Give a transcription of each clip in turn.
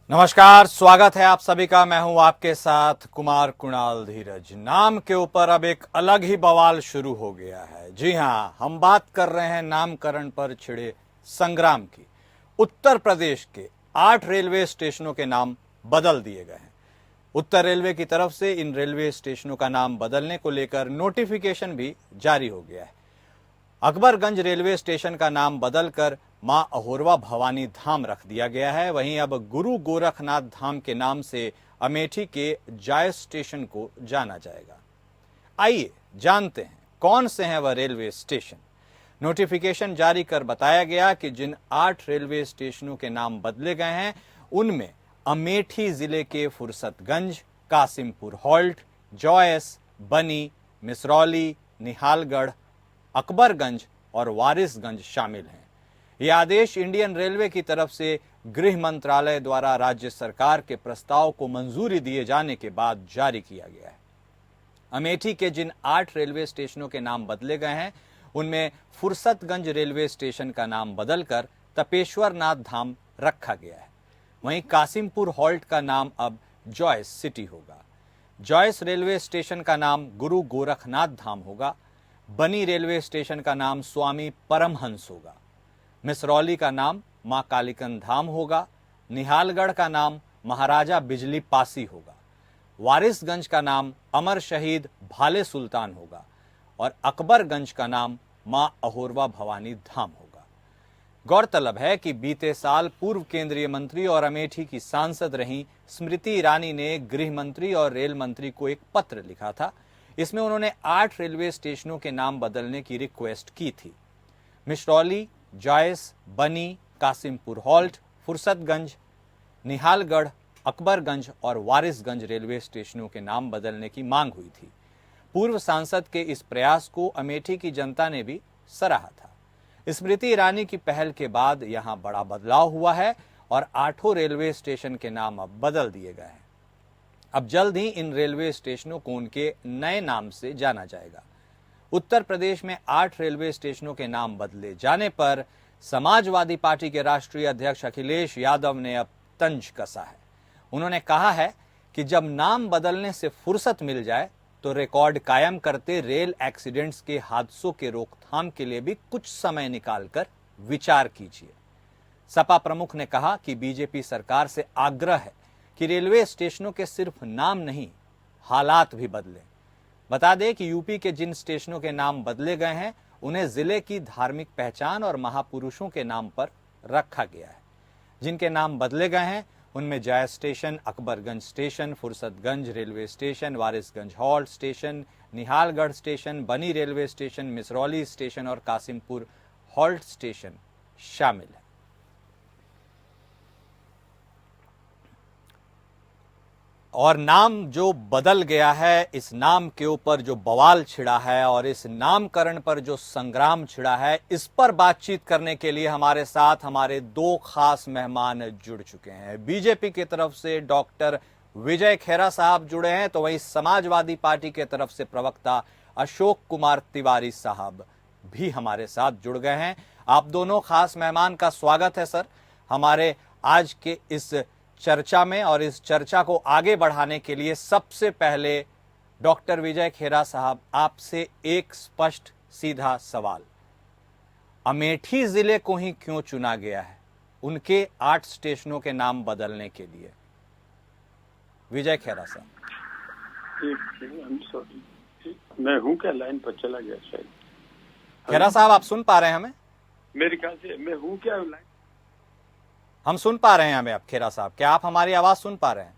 नमस्कार, स्वागत है आप सभी का। मैं हूं आपके साथ कुमार कुणाल धीरज। नाम के ऊपर अब एक अलग ही बवाल शुरू हो गया है। जी हां, हम बात कर रहे हैं नामकरण पर छिड़े संग्राम की। उत्तर प्रदेश के 8 रेलवे स्टेशनों के नाम बदल दिए गए हैं। उत्तर रेलवे की तरफ से इन रेलवे स्टेशनों का नाम बदलने को लेकर नोटिफिकेशन भी जारी हो गया है। अकबरगंज रेलवे स्टेशन का नाम बदलकर मां अहोरवा भवानी धाम रख दिया गया है। वहीं अब गुरु गोरखनाथ धाम के नाम से अमेठी के जायस स्टेशन को जाना जाएगा। आइए जानते हैं कौन से हैं वह रेलवे स्टेशन। नोटिफिकेशन जारी कर बताया गया कि जिन 8 रेलवे स्टेशनों के नाम बदले गए हैं उनमें अमेठी जिले के फुर्सतगंज, कासिमपुर हॉल्ट, जॉयस, बनी, मिसरौली, निहालगढ़, अकबरगंज और वारिसगंज शामिल हैं। यह आदेश इंडियन रेलवे की तरफ से गृह मंत्रालय द्वारा राज्य सरकार के प्रस्ताव को मंजूरी दिए जाने के बाद जारी किया गया है। अमेठी के जिन 8 रेलवे स्टेशनों के नाम बदले गए हैं उनमें फुर्सतगंज रेलवे स्टेशन का नाम बदलकर तपेश्वर नाथ धाम रखा गया है। वहीं कासिमपुर हॉल्ट का नाम अब जॉयस सिटी होगा। जॉयस रेलवे स्टेशन का नाम गुरु गोरखनाथ धाम होगा। बनी रेलवे स्टेशन का नाम स्वामी परमहंस होगा। मिसरौली का नाम मां कालिकन धाम होगा। निहालगढ़ का नाम महाराजा बिजली पासी होगा। वारिसगंज का नाम अमर शहीद भाले सुल्तान होगा और अकबरगंज का नाम मां अहोरवा भवानी धाम होगा। गौरतलब है कि बीते साल पूर्व केंद्रीय मंत्री और अमेठी की सांसद रहीं स्मृति ईरानी ने गृह मंत्री और रेल मंत्री को एक पत्र लिखा था। इसमें उन्होंने 8 रेलवे स्टेशनों के नाम बदलने की रिक्वेस्ट की थी। मिसरौली, जॉयस, बनी, कासिमपुर हॉल्ट, फुर्सतगंज, निहालगढ़, अकबरगंज और वारिसगंज रेलवे स्टेशनों के नाम बदलने की मांग हुई थी। पूर्व सांसद के इस प्रयास को अमेठी की जनता ने भी सराहा था। स्मृति ईरानी की पहल के बाद यहां बड़ा बदलाव हुआ है और 8 रेलवे स्टेशन के नाम अब बदल दिए गए हैं। अब जल्द ही इन रेलवे स्टेशनों को उनके नए नाम से जाना जाएगा। उत्तर प्रदेश में 8 रेलवे स्टेशनों के नाम बदले जाने पर समाजवादी पार्टी के राष्ट्रीय अध्यक्ष अखिलेश यादव ने अब तंज कसा है। उन्होंने कहा है कि जब नाम बदलने से फुर्सत मिल जाए तो रिकॉर्ड कायम करते रेल एक्सीडेंट्स के हादसों के रोकथाम के लिए भी कुछ समय निकालकर विचार कीजिए। सपा प्रमुख ने कहा कि बीजेपी सरकार से आग्रह है कि रेलवे स्टेशनों के सिर्फ नाम नहीं, हालात भी बदलें। बता दें कि यूपी के जिन स्टेशनों के नाम बदले गए हैं उन्हें जिले की धार्मिक पहचान और महापुरुषों के नाम पर रखा गया है। जिनके नाम बदले गए हैं उनमें Jais station, Akbarganj station, Fursatganj railway station, Warisganj halt station, Nihalgarh station, बनी रेलवे स्टेशन, मिसरौली स्टेशन और कासिमपुर हॉल्ट स्टेशन शामिल है। और नाम जो बदल गया है, इस नाम के ऊपर जो बवाल छिड़ा है और इस नामकरण पर जो संग्राम छिड़ा है, इस पर बातचीत करने के लिए हमारे साथ हमारे 2 खास मेहमान जुड़ चुके हैं। बीजेपी की तरफ से डॉक्टर विजय खेरा साहब जुड़े हैं, तो वहीं समाजवादी पार्टी की तरफ से प्रवक्ता अशोक कुमार तिवारी साहब भी हमारे साथ जुड़ गए हैं। आप दोनों खास मेहमान का स्वागत है सर हमारे आज के इस चर्चा में। और इस चर्चा को आगे बढ़ाने के लिए सबसे पहले डॉक्टर विजय खेरा साहब, आपसे एक स्पष्ट सीधा सवाल। अमेठी जिले को ही क्यों चुना गया है उनके 8 स्टेशनों के नाम बदलने के लिए? विजय खेरा साहब। मैं हूं क्या? लाइन पर चला गया शायद। खेरा साहब, आप सुन पा रहे हैं हमें? मेरे ख्याल से मैं हूं क्या? लाइन हम सुन पा रहे हैं हमें। आप खेरा साहब, क्या आप हमारी आवाज सुन पा रहे हैं?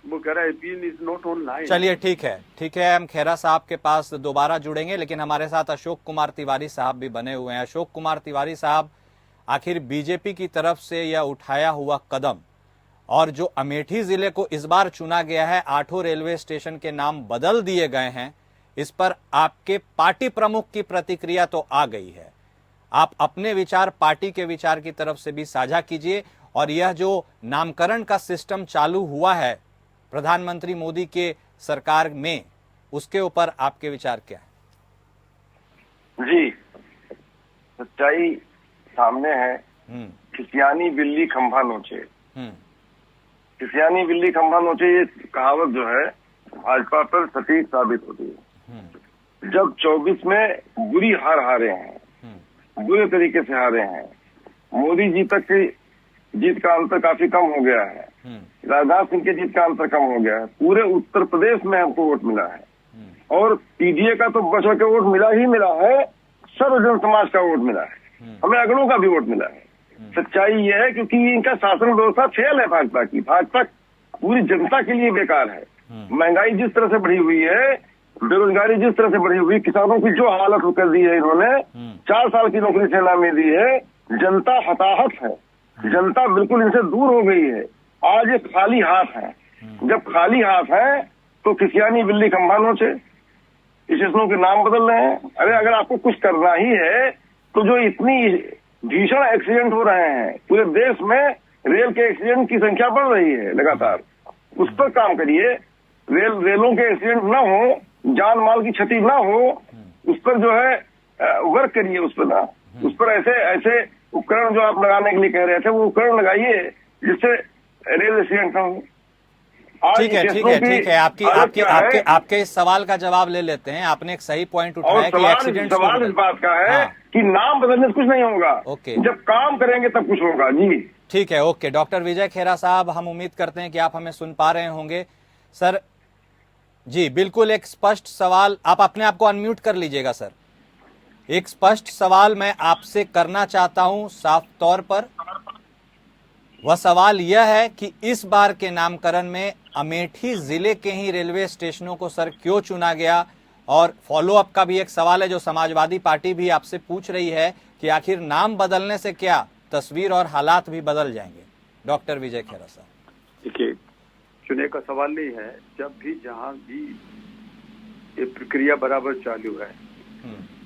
वो कह रहा है bean is not online. चलिए ठीक है, हम खेरा साहब के पास दोबारा जुड़ेंगे, लेकिन हमारे साथ अशोक कुमार तिवारी साहब भी बने हुए हैं। अशोक कुमार तिवारी साहब, आखिर बीजेपी की तरफ से यह उठाया हुआ कदम और जो अमेठी जिले को इस बार चुना गया है, 8 रेलवे स्टेशन के नाम बदल दिए गए हैं, इस पर आपके पार्टी प्रमुख की प्रतिक्रिया तो आ गई है। आप अपने विचार पार्टी के विचार की तरफ से भी साझा कीजिए और यह जो नामकरण का सिस्टम चालू हुआ है प्रधानमंत्री मोदी के सरकार में, उसके ऊपर आपके विचार क्या है? जी, सच्चाई सामने है। खिसियानी बिल्ली खंभा नोचे। किसियानी बिल्ली खंभा नोचे, ये कहावत जो है भाजपा पर सटीक साबित होती है। जब 24 में बुरी हार हारे हैं, बुरे तरीके से हारे हैं, मोदी जी तक की जीत का अंतर काफी कम हो गया है, राजनाथ सिंह के जीत का अंतर कम हो गया है, पूरे उत्तर प्रदेश में हमको वोट मिला है और पीडीए का तो बचा के वोट मिला ही मिला है, सर्वजन समाज का वोट मिला है, हमें अगड़ों का भी वोट मिला है। सच्चाई ये है क्योंकि इनका शासन व्यवस्था फेल है भाजपा की, भाजपा पूरी जनता के लिए बेकार है। महंगाई जिस तरह से बढ़ी हुई है, बेरोजगारी जिस तरह से बढ़ी हुई, किसानों की जो हालत कर दी है इन्होंने, 4 साल की नौकरी सेना में दी है, जनता हताहत है, जनता बिल्कुल इनसे दूर हो गई है। आज ये खाली हाथ है, जब खाली हाथ है तो किसियानी बिल्ली खंभा नोचे, स्टेशनों के नाम बदल रहे हैं। अरे अगर आपको कुछ करना ही है तो जो इतनी भीषण एक्सीडेंट हो रहे हैं पूरे देश में, रेल के एक्सीडेंट की संख्या बढ़ रही है लगातार, उस पर काम करिए। रेलों के एक्सीडेंट ना हो, जान माल की क्षति ना हो, उस पर जो है वर्क करिए, उस पर ना, उस पर ऐसे उपकरण जो आप लगाने के लिए कह रहे थे वो उपकरण लगाइए जिससे रेल एक्सीडेंट ना हो। ठीक है। आपके इस सवाल का जवाब ले लेते हैं। आपने एक सही पॉइंट उठाया कि एक्सीडेंट सवाल इस बात का है कि नाम बदलने से कुछ नहीं होगा, ओके, जब काम करेंगे तब कुछ होगा। जी ठीक है, ओके। डॉक्टर विजय खेरा साहब, हम उम्मीद करते हैं कि आप हमें सुन पा रहे होंगे। सर जी बिल्कुल, एक स्पष्ट सवाल, आप अपने आप को अनम्यूट कर लीजिएगा सर। एक स्पष्ट सवाल मैं आपसे करना चाहता हूं साफ तौर पर। वह सवाल यह है कि इस बार के नामकरण में अमेठी जिले के ही रेलवे स्टेशनों को सर क्यों चुना गया? और फॉलो अप का भी एक सवाल है जो समाजवादी पार्टी भी आपसे पूछ रही है कि आखिर नाम बदलने से क्या तस्वीर और हालात भी बदल जाएंगे? डॉक्टर विजय खेरा साहब। देखिए, चुने का सवाल नहीं है, जब भी जहां भी ये प्रक्रिया बराबर चालू है,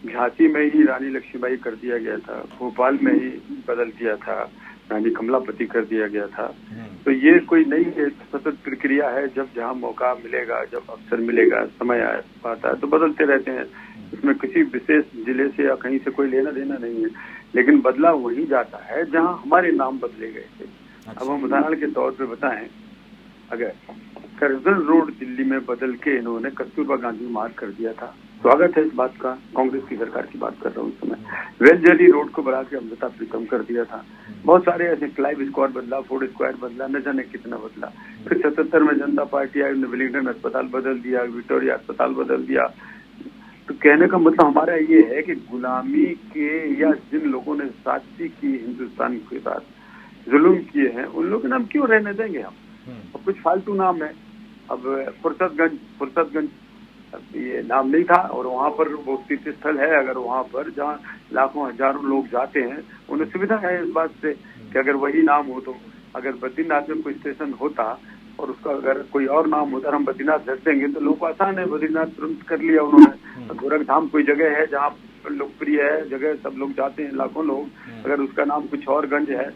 झांसी में ही रानी लक्ष्मीबाई कर दिया गया था, भोपाल में ही बदल दिया था, रानी कमलापति कर दिया गया था, तो ये कोई नई सतत प्रक्रिया है। जब जहाँ मौका मिलेगा, जब अवसर मिलेगा, समय आता है तो बदलते रहते हैं। इसमें किसी विशेष जिले से या कहीं से कोई लेना देना नहीं है, लेकिन बदला वही जाता है जहाँ हमारे नाम बदले गए थे। अब हम उदाहरण के तौर पे बताएं, अगर करजन रोड दिल्ली में बदल के इन्होंने कस्तूरबा गांधी मार्ग कर दिया था, स्वागत है इस बात का, कांग्रेस की सरकार की बात कर रहा हूँ उस समय। वेस्ट दिल्ली रोड को बढ़ा के अमृता प्रीतम कर दिया था। बहुत सारे ऐसे, क्लाइव स्क्वायर बदला, फोर्ड स्क्वायर बदला, न जाने कितना बदला। फिर 77 में जनता पार्टी आई, वेलिंगटन अस्पताल बदल दिया, विक्टोरिया अस्पताल बदल दिया। तो कहने का मतलब हमारा ये है कि गुलामी के या जिन लोगों ने साथी की हिंदुस्तान के साथ जुल्म किए हैं, उन लोगों के नाम क्यों रहने देंगे हम? अब कुछ फालतू नाम है। अब फुर्सतगंज ये नाम नहीं था और वहाँ पर वो तीर्थ स्थल है, अगर वहाँ पर जहाँ लाखों हजारों लोग जाते हैं, उन्हें सुविधा है इस बात से कि अगर वही नाम हो तो, अगर बद्रीनाथ में कोई स्टेशन होता और उसका अगर कोई और नाम होता, हम बद्रीनाथ रख देंगे तो लोग आसान है, बद्रीनाथ तुरंत कर लिया उन्होंने। गोरखधाम कोई जगह है जहाँ लोकप्रिय है जगह, सब लोग जाते हैं, लाखों लोग, अगर उसका नाम कुछ और गंज है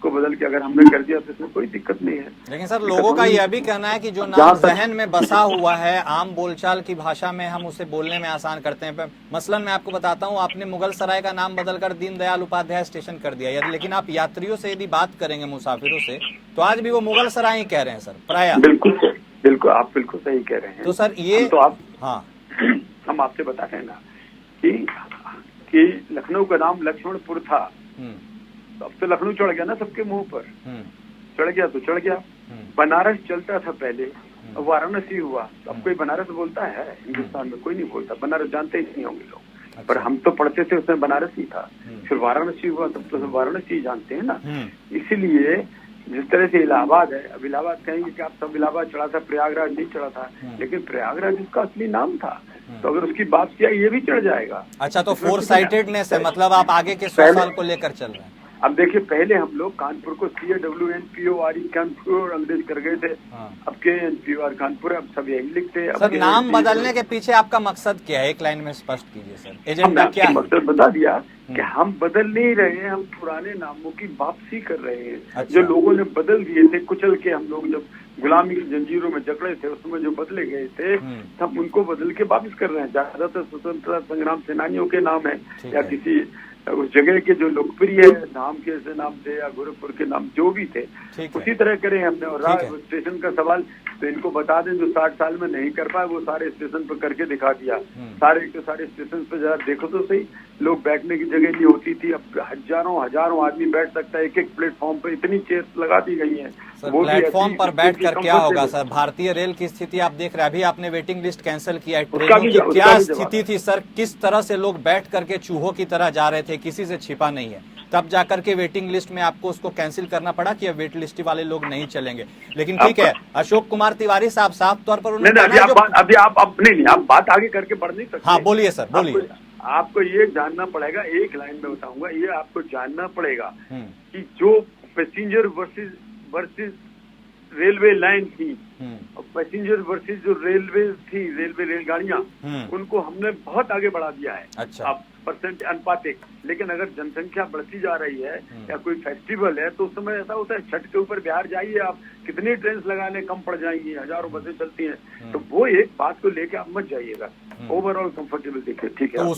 को बदल के अगर हमने कर दिया तो इसमें कोई दिक्कत नहीं है। लेकिन सर लोगों का यह भी कहना है कि जो नाम जहन में बसा हुआ है, आम बोलचाल की भाषा में हम उसे बोलने में आसान करते हैं। मसलन मैं आपको बताता हूं, आपने मुगल सराय का नाम बदलकर दीनदयाल उपाध्याय स्टेशन कर दिया, लेकिन आप यात्रियों से यदि बात करेंगे, मुसाफिरों से, तो आज भी वो मुगल सराय ही कह रहे हैं सर, प्राय। बिल्कुल आप बिल्कुल सही कह रहे हैं। तो सर ये तो आप, हाँ, हम आपसे बता रहे हैं ना कि लखनऊ का नाम लक्ष्मणपुर था, तो अब तो लखनऊ चढ़ गया ना सबके मुंह पर, चढ़ गया तो चढ़ गया। बनारस चलता था पहले, अब वाराणसी हुआ, तो अब कोई बनारस बोलता है हिंदुस्तान में? कोई नहीं बोलता, बनारस जानते ही नहीं होंगे लोग, पर हम तो पढ़ते थे उसमें बनारस ही था। फिर वाराणसी हुआ, तब तो सब वाराणसी जानते हैं ना। इसीलिए जिस तरह से इलाहाबाद है, अब इलाहाबाद कहेंगे कि आप सब इलाहाबाद चढ़ा था, प्रयागराज नहीं चढ़ा था, लेकिन प्रयागराज उसका असली नाम था, तो अगर उसकी बात किया ये भी चढ़ जाएगा। अच्छा, तो फोर साइटेडनेस है, मतलब आप आगे के 100 साल को लेकर चल रहे हैं। अब देखिए, पहले हम लोग कानपुर को CAWNPORE कानपुर अंग्रेज कर गए थे, अब KNPOR कानपुर, अब सब यही लिखते हैं। सर नाम बदलने के पीछे आपका मकसद क्या है? एक लाइन में स्पष्ट कीजिए सर, एजेंडा क्या है? मकसद बता दिया कि हम बदल नहीं रहे हैं, हम पुराने नामों की वापसी कर रहे हैं। अच्छा। जो लोगों ने बदल दिए थे, कुचल के, हम लोग जब गुलामी की जंजीरों में जकड़े थे, उसमें जो बदले गए थे, हम उनको बदल के वापस कर रहे हैं। ज्यादातर स्वतंत्रता संग्राम सेनानियों के नाम है या किसी उस जगह के जो लोकप्रिय नाम के ऐसे नाम थे या गोरखपुर के नाम जो भी थे उसी तरह करें हमने। और स्टेशन का सवाल तो इनको बता दें, जो 60 साल में नहीं कर पाए वो सारे स्टेशन पर करके दिखा दिया। सारे के सारे स्टेशन पे जरा देखो तो सही, लोग बैठने की जगह नहीं होती थी, अब हजारों आदमी बैठ सकता है। एक एक प्लेटफॉर्म पे इतनी चेयर लगा दी गई है। सर प्लेटफॉर्म पर बैठकर क्या होगा सर? भारतीय रेल की स्थिति आप देख रहे हैं, अभी आपने वेटिंग लिस्ट कैंसिल किया है, ट्रेनों की क्या स्थिति थी सर? किस तरह से लोग बैठ करके चूहों की तरह जा रहे थे, किसी से छिपा नहीं है। तब जाकर के वेटिंग लिस्ट में आपको उसको कैंसिल करना पड़ा कि अब वेट लिस्ट वाले लोग नहीं चलेंगे। लेकिन ठीक है, अशोक कुमार तिवारी साहब साफ तौर पर अभी आप बात आगे करके बढ़ नहीं सकते। हाँ बोलिए सर, बोलिए। आपको ये जानना पड़ेगा, एक लाइन में बताऊंगा, ये आपको जानना पड़ेगा कि जो पैसेंजर वर्सेस रेलवे लाइन थी, पैसेंजर वर्सेस जो रेलवे रेलगाड़ियां, उनको हमने बहुत आगे बढ़ा दिया है। अच्छा। अब परसेंट अनुपातिक, लेकिन अगर जनसंख्या बढ़ती जा रही है या कोई फेस्टिवल है तो उस समय ऐसा होता है, छठ के ऊपर बिहार जाइए आप, कितनी ट्रेन लगा ले, कम पड़ जाएंगी, हजारों बसें चलती हैं। तो वो एक बात को लेकर आप मत जाइएगा, ओवरऑल कंफर्टेबल देखिए, ठीक है। तो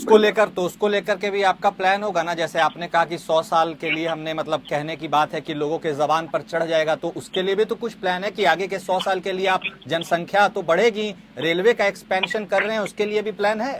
उसको लेकर के भी आपका प्लान होगा ना? जैसे आपने कहा कि 100 साल के लिए हमने, मतलब कहने की बात है कि लोगों के जबान पर चढ़ जाएगा, तो उसके लिए भी तो कुछ प्लान है कि आगे के 100 साल के लिए आप, जनसंख्या तो बढ़ेगी, रेलवे का एक्सपेंशन कर रहे हैं, उसके लिए भी प्लान है?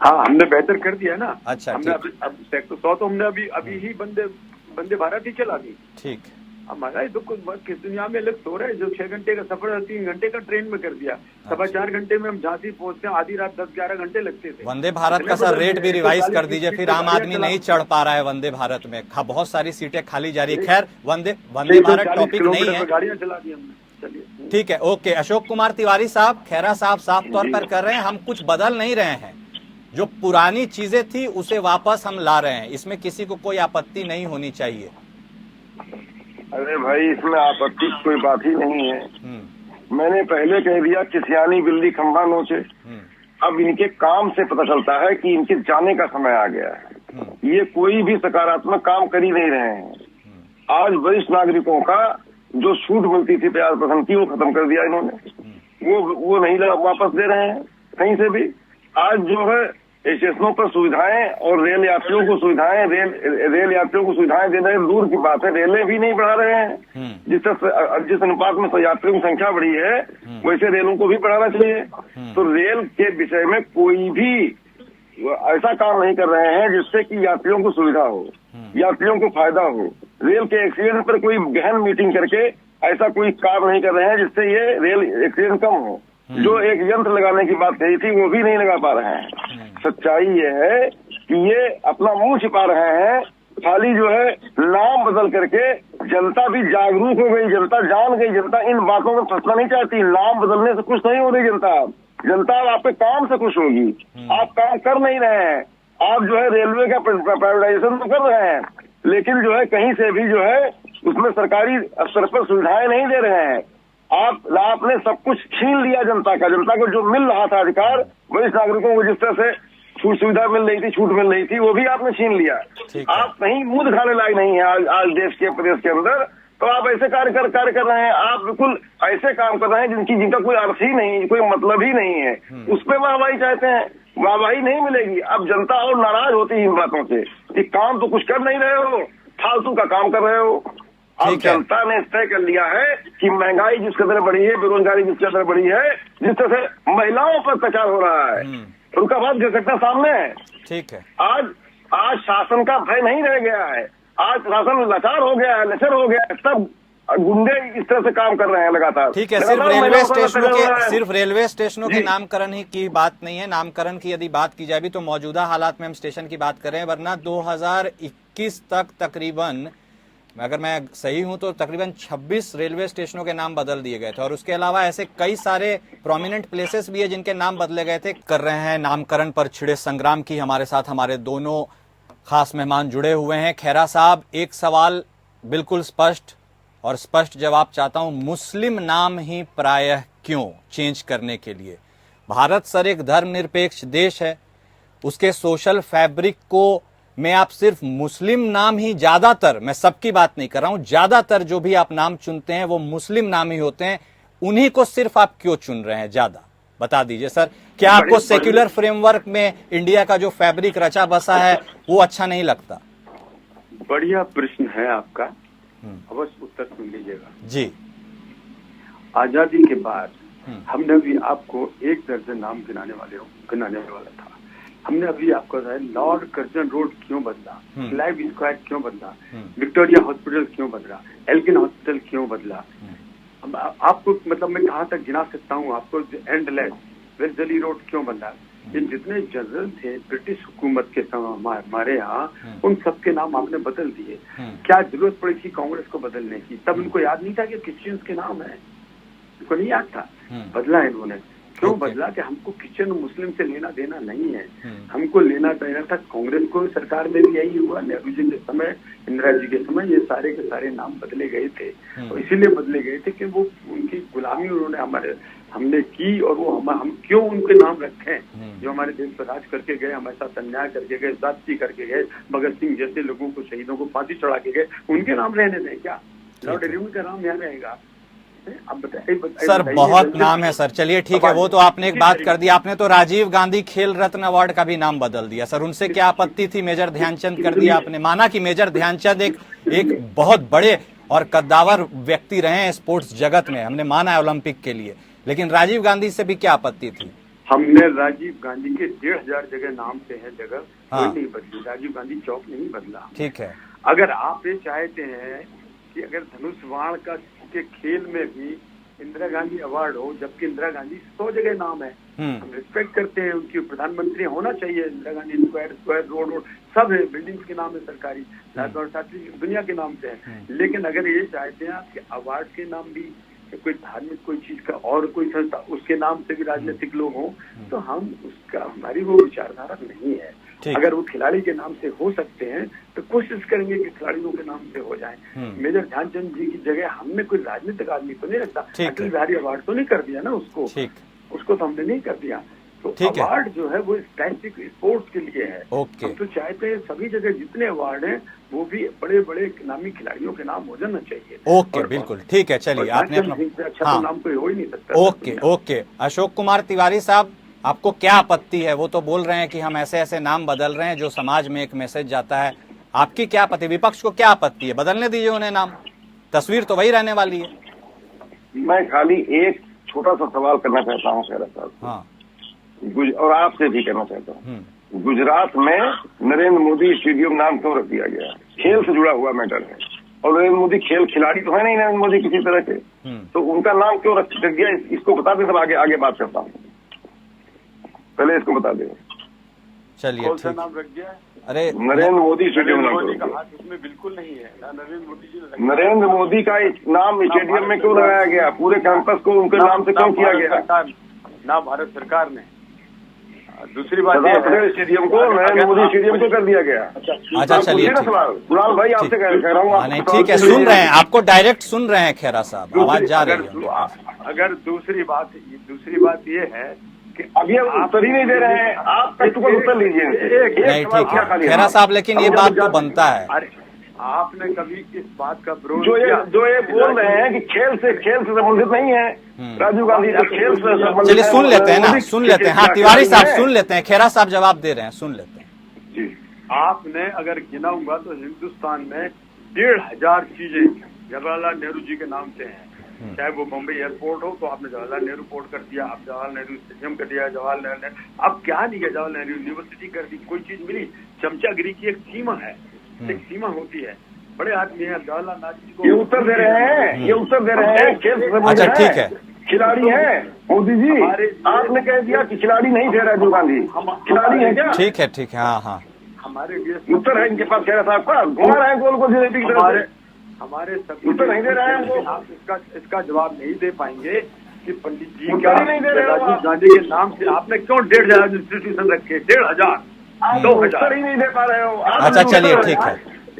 हाँ, हमने बेहतर कर दिया ना। अच्छा, हमने अब सेक्टर 100 तो हमने अभी ही वंदे भारत ही चला दी। ठीक। हमारा दुख किस दुनिया में लोग सो रहे हैं, जो 6 घंटे का सफर 3 घंटे का ट्रेन में कर दिया। 4.25 घंटे में हम झांसी पहुंचते हैं, आधी रात 10-11 घंटे लगते थे। वंदे भारत का सर रेट भी रिवाइज कर दीजिए, फिर आम आदमी नहीं चढ़ पा रहा है वंदे भारत में, बहुत सारी सीटें खाली जा रही है। खैर, वंदे भारत टॉपिक नहीं है, गाड़ियां चला दी हमने। चलिए ठीक है, ओके। अशोक कुमार तिवारी साहब, खैरा साहब साफ तौर पर कर रहे हैं, हम कुछ बदल नहीं रहे हैं, जो पुरानी चीजें थी उसे वापस हम ला रहे हैं, इसमें किसी को कोई आपत्ति नहीं होनी चाहिए। अरे भाई, इसमें आपत्ति की कोई बात ही नहीं है। मैंने पहले कह दिया कि सियानी बिल्ली खंभा नोचे। अब इनके काम से पता चलता है कि इनके जाने का समय आ गया है। ये कोई भी सकारात्मक काम कर ही नहीं रहे हैं। आज वरिष्ठ नागरिकों का जो छूट मिलती थी 50% की, वो खत्म कर दिया इन्होंने। वो नहीं वापस दे रहे हैं कहीं से भी। आज जो है स्टेशनों पर सुविधाएं और रेल यात्रियों को सुविधाएं देना दूर की बात है, रेलें भी नहीं बढ़ा रहे हैं। जिस अनुपात में यात्रियों की संख्या बढ़ी है, वैसे रेलों को भी बढ़ाना चाहिए। तो रेल के विषय में कोई भी ऐसा काम नहीं कर रहे हैं जिससे कि यात्रियों को सुविधा हो, यात्रियों को फायदा हो। रेल के एक्सीडेंट पर कोई गहन मीटिंग करके ऐसा कोई काम नहीं कर रहे हैं जिससे ये रेल एक्सीडेंट कम हो। जो एक यंत्र लगाने की बात कही थी वो भी नहीं लगा पा रहे हैं। सच्चाई ये है कि ये अपना मुंह छिपा रहे हैं, खाली जो है नाम बदल करके। जनता भी जागरूक हो गई, जनता जान गई, जनता इन बातों में फंसना नहीं चाहती। नाम बदलने से खुश नहीं हो रही जनता अब आपके काम से खुश होगी। आप काम कर नहीं रहे हैं, आप जो है रेलवे का प्राइवेटाइजेशन तो कर रहे हैं, लेकिन जो है कहीं से भी जो है उसमें सरकारी स्तर पर सुविधाएं नहीं दे रहे हैं। आपने सब कुछ छीन लिया जनता को जो मिल रहा था अधिकार, वरिष्ठ नागरिकों को जिस तरह से सुविधा मिल रही थी, छूट मिल रही थी, वो भी आपने छीन लिया। आप कहीं मुंह दिखाने लायक नहीं है आज देश के प्रदेश के अंदर। तो आप ऐसे कार्य कर रहे हैं, आप बिल्कुल ऐसे काम कर रहे हैं जिनका कोई अर्थ ही नहीं, कोई मतलब ही नहीं है। उस पर वाहवाही चाहते हैं, वाहवाही नहीं मिलेगी। अब जनता और नाराज होती है इन बातों से कि काम तो कुछ कर नहीं रहे हो, फालतू का काम कर रहे हो। अब जनता ने तय कर लिया है कि महंगाई जिस कदर बढ़ी है, बेरोजगारी जिस कदर बढ़ी है, जिस तरह से महिलाओं पर अत्याचार हो रहा है, उनका बात घटना सामने है। ठीक है, आज शासन का भय नहीं रह गया है। आज शासन लाचार हो गया है, लचर हो गया है, सब गुंडे इस तरह से काम कर रहे हैं लगातार। ठीक है, सिर्फ रेलवे स्टेशनों के नामकरण ही की बात नहीं है। नामकरण की यदि बात की जाए भी तो मौजूदा हालात में हम स्टेशन की बात कर रहे हैं, वरना 2021 तक तकरीबन, अगर मैं सही हूं तो तकरीबन 26 रेलवे स्टेशनों के नाम बदल दिए गए थे। और उसके अलावा ऐसे कई सारे प्रोमिनेंट प्लेसेस भी है जिनके नाम बदले गए थे। कर रहे हैं नामकरण पर छिड़े संग्राम की। हमारे साथ हमारे दोनों खास मेहमान जुड़े हुए हैं। खैरा साहब, एक सवाल बिल्कुल स्पष्ट जवाब चाहता हूं, मुस्लिम नाम ही प्रायः क्यों चेंज करने के लिए? भारत सर एक धर्मनिरपेक्ष देश है, उसके सोशल फैब्रिक को मैं आप सिर्फ मुस्लिम नाम ही, ज्यादातर, मैं सबकी बात नहीं कर रहा हूं, ज्यादातर जो भी आप नाम चुनते हैं वो मुस्लिम नाम ही होते हैं, उन्हीं को सिर्फ आप क्यों चुन रहे हैं ज्यादा? बता दीजिए सर, क्या आपको सेक्युलर फ्रेमवर्क में इंडिया का जो फैब्रिक रचा बसा है वो अच्छा नहीं लगता? बढ़िया प्रश्न है आपका, अवश्य उत्तर सुन लीजिएगा जी। आजादी के बाद हमने अभी आपको 1 दर्जन नाम गिनाने वाला था। हमने अभी आपको बताया लॉर्ड कर्जन रोड क्यों बदला, क्लाइव स्क्वायर क्यों बदला, विक्टोरिया हॉस्पिटल क्यों बदला, एल्किन हॉस्पिटल क्यों बदला। आपको मतलब मैं कहाँ तक गिना सकता हूँ आपको, एंडलेस, वेस्ट दिल्ली रोड क्यों बदला। ये जितने जनरल थे ब्रिटिश हुकूमत के समय हमारे यहाँ, उन सबके नाम आपने बदल दिए। क्या जरूरत पड़ी थी कांग्रेस को बदलने की? तब इनको याद नहीं था कि क्रिश्चियंस के नाम है, इनको नहीं याद था, बदला इन्होंने। क्यों बदला? कि हमको क्रिश्चियन मुस्लिम से लेना देना नहीं है, हमको लेना देना था कांग्रेस को। सरकार में भी यही हुआ, नेहरू जी के समय, इंदिरा जी के समय ये सारे के सारे नाम बदले गए थे। और इसीलिए बदले गए थे कि वो उनकी गुलामी उन्होंने हमने की, और वो हम क्यों उनके नाम रखें जो हमारे देश पर राज करके गए, हमारे साथ अन्याय करके गए, जाति करके गए, भगत सिंह जैसे लोगों को, शहीदों को फांसी चढ़ा के गए, उनके नाम रहने दें क्या? लॉर्ड इरविन का नाम यहाँ रहेगा? अब बताइए सर, बहुत नाम है सर। चलिए ठीक है, वो तो आपने एक बात कर दी। आपने तो राजीव गांधी खेल रत्न अवार्ड का भी नाम बदल दिया सर, उनसे क्या आपत्ति थी? मेजर ध्यानचंद कर दिया आपने। माना कि मेजर ध्यानचंद एक बहुत बड़े और कद्दावर व्यक्ति रहे हैं स्पोर्ट्स जगत में, हमने माना है ओलंपिक के लिए, लेकिन राजीव गांधी से भी क्या आपत्ति थी? हमने राजीव गांधी के 1,500 जगह नाम से है जगह, कोई नहीं बदली। राजीव गांधी चौक नहीं बदला। ठीक है। अगर आप ये चाहते हैं कि अगर धनुष बाण के खेल में भी इंदिरा गांधी अवार्ड हो, जबकि इंदिरा गांधी 100 जगह नाम है, हम रिस्पेक्ट करते हैं उनकी, प्रधानमंत्री होना चाहिए। इंदिरा गांधी स्क्वायर रोड सब है, बिल्डिंग्स के नाम है सरकारी, दुनिया के नाम से है। लेकिन अगर ये चाहते हैं आपके अवार्ड के नाम भी कोई धार्मिक कोई चीज का और कोई संस्था उसके नाम से भी राजनीतिक लोग हों, तो हम उसका, हमारी वो विचारधारा नहीं है। अगर वो खिलाड़ी के नाम से हो सकते हैं तो कोशिश करेंगे कि खिलाड़ियों के नाम से हो जाए। मेजर ध्यानचंद जी की जगह हमने कोई राजनीतिक आदमी तो नहीं रखता, अटल बिहारी अवार्ड तो नहीं कर दिया ना उसको तो हमने नहीं कर दिया। तो अवार्ड जो है वो स्पेसिफिक स्पोर्ट्स के लिए है। हम तो चाहते हैं सभी जगह जितने अवार्ड हैं वो भी बड़े बड़े नामी खिलाड़ियों के नाम हो जाना चाहिए। ओके, बिल्कुल ठीक है। चलिए, आपने अपना अच्छा नाम कोई हो ही नहीं सकता। ओके। अशोक कुमार तिवारी साहब, आपको क्या आपत्ति है? वो तो बोल रहे हैं कि हम ऐसे ऐसे नाम बदल रहे हैं जो समाज में एक मैसेज जाता है, आपकी क्या आपत्ति? विपक्ष को क्या आपत्ति है? बदलने दीजिए उन्हें नाम, तस्वीर तो वही रहने वाली है। मैं खाली एक छोटा सा सवाल करना चाहता हूँ खेरा साहब। हाँ, और आपसे भी करना चाहता हूँ। गुजरात में नरेंद्र मोदी स्टेडियम नाम क्यों रख दिया गया? खेल से जुड़ा हुआ मैटर है, और नरेंद्र मोदी खेल खिलाड़ी तो है नहीं नरेंद्र मोदी किसी तरह के, तो उनका नाम क्यों रख दिया? इसको बता दें, तब आगे बात करता हूँ। पहले इसको बता दें। चलिए, कौन सा नाम रख दिया? अरे नरेंद्र मोदी स्टेडियम नाम का हाथ इसमें बिल्कुल नहीं है ना। नरेंद्र मोदी का नाम स्टेडियम में क्यों लगाया गया? पूरे कैंपस को उनके नाम से क्यों किया गया? ना भारत सरकार ने। दूसरी बात, स्टेडियम को नरेंद्र मोदी स्टेडियम को कर दिया गया। अच्छा, चलिए, कुणाल भाई आपसे कह रहा हूँ। नहीं, ठीक है, सुन रहे हैं, आपको डायरेक्ट सुन रहे हैं खेरा साहब, आवाज जा रही है। अगर दूसरी बात ये है कि अभी हम उत्तर ही नहीं दे रहे हैं, आप प्रैक्टिकल उत्तर लीजिए। नहीं, ठीक है खेरा साहब, लेकिन ये बात तो बनता है। अरे आपने कभी इस बात का विरोध जो ये बोल रहे हैं कि खेल से संबंधित नहीं है राजीव गांधी, तो खेल से संबंधित। चलिए, सुन लेते हैं ना, सुन लेते हैं। हाँ, तिवारी साहब सुन लेते हैं, खेरा साहब जवाब दे रहे हैं, सुन लेते हैं जी। आपने अगर गिनाऊंगा तो हिंदुस्तान में 1,500 चीजें जवाहरलाल नेहरू जी के नाम से हैं। चाहे वो बम्बई एयरपोर्ट हो तो आपने जवाहरलाल नेहरू पोर्ट कर दिया, आप जवाहरलाल नेहरू स्टेडियम कर दिया, जवाहरलाल नेहरू, अब क्या नहीं है, जवाहरलाल नेहरू यूनिवर्सिटी कर दी, कोई चीज मिली। चमचागिरी की एक सीमा है, एक सीमा होती है। बड़े आदमी है जवाहरलाल नेहरू जी को। ये उत्तर दे रहे हैं, ये उत्तर दे रहे हैं। खेल अच्छा, ठीक है, खिलाड़ी है मोदी जी। आपने कह दिया कि खिलाड़ी नहीं थे राजीव गांधी, खिलाड़ी है क्या? ठीक है, ठीक है। हाँ हाँ, हमारे उत्तर है इनके पास खेरा साहब का। घुमा रहे हैं गोल को जिलेबी की तरह से। हमारे सभी उत्तर नहीं दे रहे हैं वो। आप इसका जवाब नहीं दे पाएंगे कि पंडित जी क्या नहीं दे रहे राजीव गांधी के नाम से आपने क्यों 1,500 इंस्टीट्यूशन रखे? 1,500 2,000 ही नहीं दे पा रहे हो। अच्छा, चलिए, ठीक है,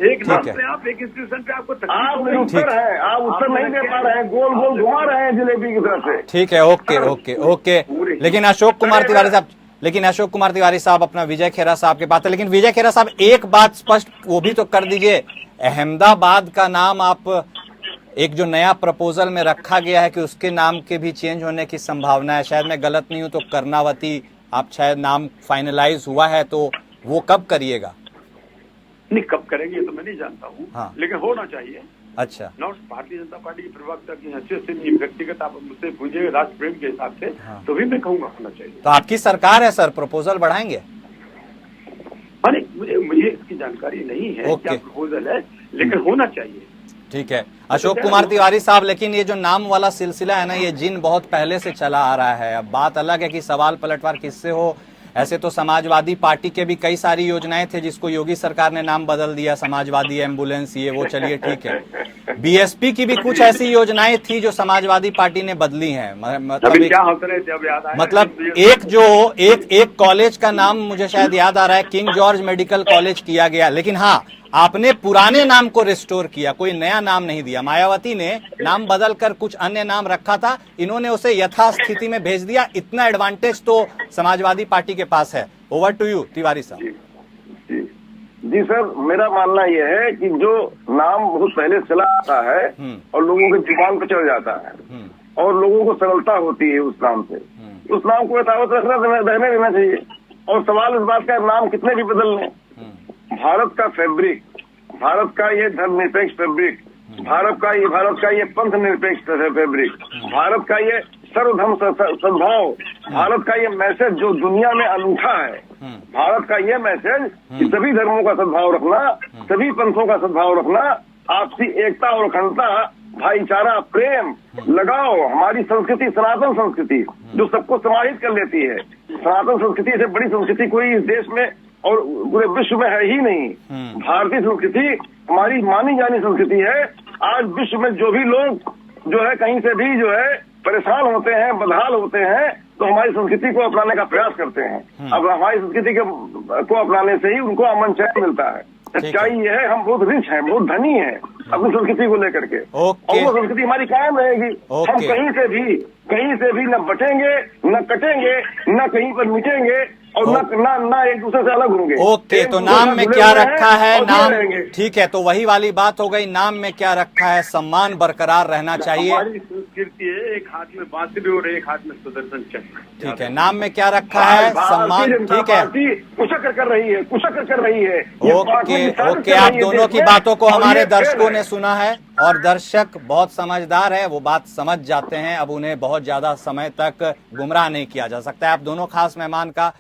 एक नाम पे आप एक इंस्टीट्यूशन पे आपको उत्तर है, आप उत्तर नहीं दे पा रहे हैं, गोल गोल घुमा रहे हैं जिलेबी की तरफ से। ठीक है, ओके। लेकिन अशोक कुमार तिवारी साहब अपना विजय खेरा साहब के बात है, लेकिन विजय खेरा साहब एक बात स्पष्ट वो भी तो कर दीजिए, अहमदाबाद का नाम आप एक जो नया प्रपोजल में रखा गया है कि उसके नाम के भी चेंज होने की संभावना है, शायद मैं गलत नहीं हूं तो कर्णावती आप शायद नाम फाइनलाइज हुआ है, तो वो कब करिएगा? नहीं, कब करेंगे ये तो मैं नहीं जानता हूँ। हाँ। लेकिन होना चाहिए। अच्छा। नॉट भारतीय जनता पार्टी के प्रवक्ता की हैसियत से नहीं, व्यक्तिगत आप मुझसे पूछिए राष्ट्र प्रेम के हिसाब से। हाँ। तो भी मैं कहूंगा होना चाहिए। तो आपकी सरकार है सर, प्रपोजल बढ़ाएंगे? अरे मुझे इसकी जानकारी नहीं है क्या प्रपोजल है, लेकिन होना चाहिए। ठीक है अशोक कुमार तिवारी साहब, लेकिन ये जो नाम वाला सिलसिला है ना, ये जिन बहुत पहले से चला आ रहा है। अब बात अलग है कि सवाल पलटवार किससे हो। ऐसे तो समाजवादी पार्टी के भी कई सारी योजनाएं थे जिसको योगी सरकार ने नाम बदल दिया, समाजवादी एम्बुलेंस ये वो, चलिए ठीक है। बीएसपी की भी कुछ ऐसी योजनाएं थी जो समाजवादी पार्टी ने बदली हैं। मतलब क्या होता है जब याद आया, मतलब एक कॉलेज का नाम मुझे शायद याद आ रहा है, किंग जॉर्ज मेडिकल कॉलेज किया गया, लेकिन हाँ आपने पुराने नाम को रिस्टोर किया, कोई नया नाम नहीं दिया। मायावती ने नाम बदल कर कुछ अन्य नाम रखा था, इन्होंने उसे यथास्थिति में भेज दिया। इतना एडवांटेज तो समाजवादी पार्टी के पास है। ओवर टू यू तिवारी साहब। जी सर, मेरा मानना यह है कि जो नाम बहुत पहले चला आता है और लोगों के जुबान पर चढ़ जाता है और लोगों को सरलता होती है उस नाम से, उस नाम को यथावत रहने देना चाहिए। और सवाल इस बात का नाम कितने भी बदल लें, भारत का फैब्रिक, भारत का ये धर्मनिरपेक्ष फैब्रिक, भारत का ये पंथ निरपेक्ष फैब्रिक, भारत का ये सर्वधर्म सद्भाव, भारत का ये मैसेज जो दुनिया में अनूठा है, भारत का ये मैसेज कि सभी धर्मों का सद्भाव रखना, सभी पंथों का सद्भाव रखना, आपसी एकता और अखंडता, भाईचारा, प्रेम, लगाओ, हमारी संस्कृति सनातन संस्कृति जो सबको समाहित कर लेती है। सनातन संस्कृति से बड़ी संस्कृति कोई इस देश में और पूरे विश्व में है ही नहीं। भारतीय संस्कृति हमारी मानी जानी संस्कृति है। आज विश्व में जो भी लोग जो है कहीं से भी जो है परेशान होते हैं, बदहाल होते हैं, तो हमारी संस्कृति को अपनाने का प्रयास करते हैं। अब हमारी संस्कृति को अपनाने से ही उनको अमन चैन मिलता है। सच्चाई ये है, हम बहुत रिच हैं, बहुत धनी हैं अपनी संस्कृति को लेकर के, और वो संस्कृति हमारी कायम रहेगी। हम कहीं से भी न बटेंगे, न कटेंगे, न कहीं पर मिटेंगे और ना एक दूसरे से अलग होंगे। ओके, तो नाम में क्या रखा है? नाम ठीक है, तो वही वाली बात हो गई, नाम में क्या रखा है? सम्मान बरकरार रहना चाहिए। हमारी संस्कृति है, एक हाथ में बांसुरी और एक हाथ में सुदर्शन चक्र। ठीक है, नाम में क्या रखा है? सम्मान। ठीक है, कुशक कर रही है। ओके, आप दोनों की बातों को हमारे दर्शकों ने सुना है और दर्शक बहुत समझदार है, वो बात समझ जाते हैं। अब उन्हें बहुत ज्यादा समय तक गुमराह नहीं किया जा सकता है। आप दोनों खास मेहमान का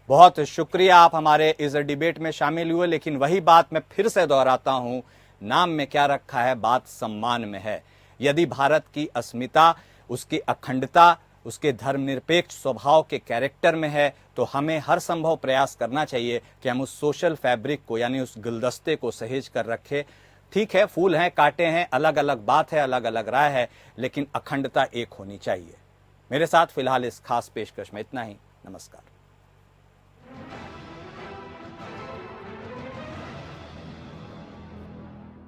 बहुत शुक्रिया, आप हमारे इस डिबेट में शामिल हुए। लेकिन वही बात मैं फिर से दोहराता हूं, नाम में क्या रखा है, बात सम्मान में है। यदि भारत की अस्मिता, उसकी अखंडता, उसके धर्मनिरपेक्ष स्वभाव के कैरेक्टर में है, तो हमें हर संभव प्रयास करना चाहिए कि हम उस सोशल फैब्रिक को, यानी उस गुलदस्ते को सहेज कर रखें। ठीक है, फूल हैं, कांटे हैं, अलग अलग बात है, अलग अलग राय है, लेकिन अखंडता एक होनी चाहिए। मेरे साथ फिलहाल इस खास पेशकश में इतना ही। नमस्कार।